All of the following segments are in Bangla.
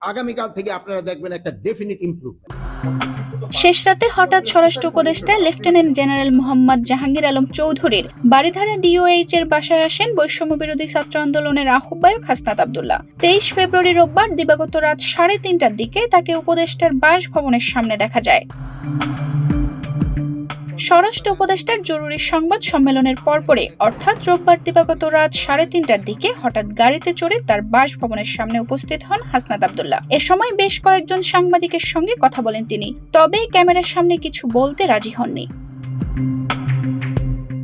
আগামীকাল থেকে আপনারা দেখবেন একটা ডেফিনিট ইমপ্রুভমেন্ট। শেষ রাতে হঠাৎ স্বরাষ্ট্র উপদেষ্টা লেফটেন্যান্ট জেনারেল মোহাম্মদ জাহাঙ্গীর আলম চৌধুরীর বারিধারা ডিওএইচ এর বাসায় আসেন বৈষম্য বিরোধী ছাত্র আন্দোলনের আহ্বায়ক হাসনাত আব্দুল্লাহ। 23 ফেব্রুয়ারি রোববার দিবাগত রাত 3:30টার দিকে তাকে উপদেষ্টার বাসভবনের সামনে দেখা যায়। স্বরাষ্ট্র উপদেষ্টার জরুরি সংবাদ সম্মেলনের পরপরই অর্থাৎ রোববার দিবাগত রাত 3:30টার দিকে হঠাৎ গাড়িতে চড়ে তার বাসভবনের সামনে উপস্থিত হন হাসনাত আব্দুল্লাহ। এ সময় বেশ কয়েকজন সাংবাদিকের সঙ্গে কথা বলেন তিনি, তবে ক্যামেরার সামনে কিছু বলতে রাজি হননি।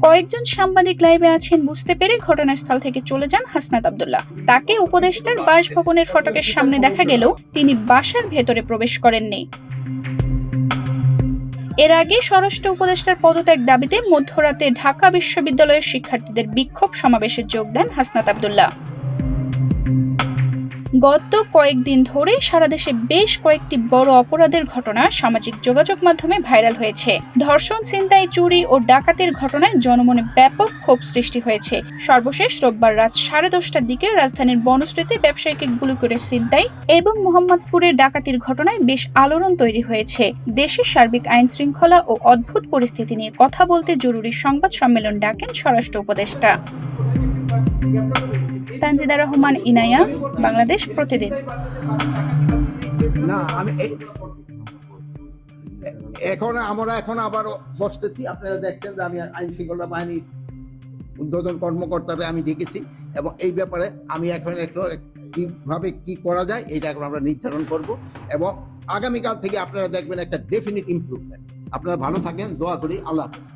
কয়েকজন সাংবাদিক লাইভে আছেন বুঝতে পেরে ঘটনাস্থল থেকে চলে যান হাসনাত আব্দুল্লাহ। তাকে উপদেষ্টার বাসভবনের ফটকের সামনে দেখা গেলেও তিনি বাসার ভেতরে প্রবেশ করেননি। এর আগে স্বরাষ্ট্র উপদেষ্টার পদত্যাগ দাবিতে মধ্যরাতে ঢাকা বিশ্ববিদ্যালয়ের শিক্ষার্থীদের বিক্ষোভ সমাবেশে যোগ দেন হাসনাত আব্দুল্লাহ। গত কয়েকদিন ধরে সারা দেশে বেশ কয়েকটি বড় অপরাধের ঘটনা সামাজিক যোগাযোগ মাধ্যমে ভাইরাল হয়েছে। ধর্ষণ, ছিনতাই, চুরি ও ডাকাতির ঘটনায় জনমনে ব্যাপক ক্ষোভ সৃষ্টি হয়েছে। সর্বশেষ রোববার রাত 10:30টার দিকে রাজধানীর বনশ্রীতে ব্যবসায়ীকে গুলি করে ছিনতাই এবং মোহাম্মদপুরের ডাকাতির ঘটনায় বেশ আলোড়ন তৈরি হয়েছে। দেশের সার্বিক আইন শৃঙ্খলা ও অদ্ভুত পরিস্থিতি নিয়ে কথা বলতে জরুরি সংবাদ সম্মেলন ডাকেন স্বরাষ্ট্র উপদেষ্টা। তানজিদা রহমান ইনায়া, বাংলাদেশ প্রতিদিন। না আমি এখন আবার বসতেছি। আপনারা দেখছেন যে আমি আইন শৃঙ্খলা বাহিনীর উদ্বোধন কর্মকর্তারা আমি ডেকেছি এবং এই ব্যাপারে আমি এখন কিভাবে কি করা যায় এটা এখন আমরা নির্ধারণ করব এবং আগামীকাল থেকে আপনারা দেখবেন একটা ডেফিনিট ইমপ্রুভমেন্ট। আপনারা ভালো থাকেন, দোয়া করি। আল্লাহ হাফেজ।